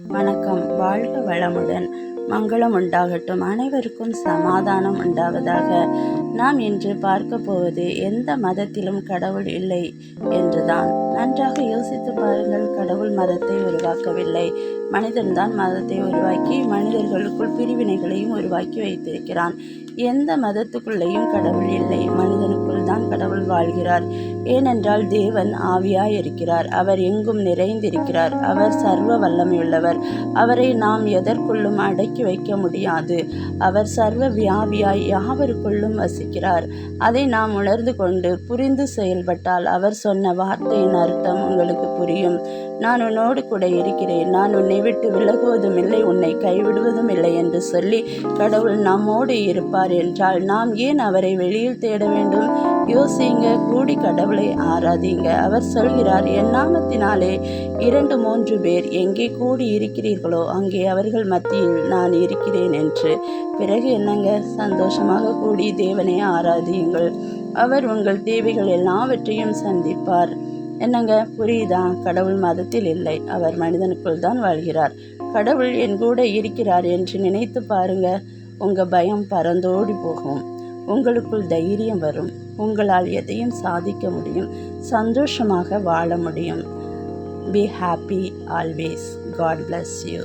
வணக்கம். வாழ்க வளமுடன். மங்களம் உண்டாகட்டும். அனைவருக்கும் சமாதானம் உண்டாவதாக. நாம் இன்று பார்க்க போவது எந்த மதத்திலும் கடவுள் இல்லை என்றுதான். நன்றாக யோசித்து பாருங்கள். கடவுள் மதத்தை உருவாக்கவில்லை. மனிதன்தான் மதத்தை உருவாக்கி மனிதர்களுக்குள் பிரிவினைகளையும் உருவாக்கி வைத்திருக்கிறான். எந்த மதத்துக்குள்ளேயும் கடவுள் இல்லை. மனிதனுக்குள் தான் கடவுள் வாழ்கிறார். ஏனென்றால் தேவன் ஆவியாய் இருக்கிறார். அவர் எங்கும் நிறைந்திருக்கிறார். அவர் சர்வ வல்லமையுள்ளவர். அவரை நாம் எதற்குள்ளும் அடக்கி வைக்க முடியாது. அவர் சர்வ வியாபியாய் யாவருக்குள்ளும் வசிக்கிறார். அதை நாம் உணர்ந்து கொண்டு புரிந்து செயல்பட்டால் அவர் சொன்ன வார்த்தையின் அர்த்தம் உங்களுக்கு புரியும். நான் உன்னோடு கூட இருக்கிறேன், நான் உன்னை விட்டு விலகுவதும் இல்லை, உன்னை கைவிடுவதும் இல்லை என்று சொல்லி கடவுள் நம்மோடு இருப்பார் என்றால் நாம் ஏன் அவரை வெளியில் தேட வேண்டும்? யோசிங்க. கூடி கடவுளை ஆராதிங்க. அவர் சொல்கிறார், என் நாமத்தினாலே 2-3 பேர் எங்கே கூடி இருக்கிறீர்களோ அங்கே அவர்கள் மத்தியில் நான் இருக்கிறேன் என்று. பிறகு என்னங்க? சந்தோஷமாக கூடி தேவனை ஆராதியுங்கள். அவர் உங்கள் தேவைகள் எல்லாவற்றையும் சந்திப்பார். என்னங்க, புரியுதா? கடவுள் மதத்தில் இல்லை. அவர் மனிதனுக்குள் தான் வாழ்கிறார். கடவுள் என் கூட இருக்கிறார் என்று நினைத்து பாருங்க. உங்கள் பயம் பறந்தோடி போகும். உங்களுக்குள் தைரியம் வரும். உங்களால் எதையும் சாதிக்க முடியும். சந்தோஷமாக வாழ முடியும். Be happy always. God bless you.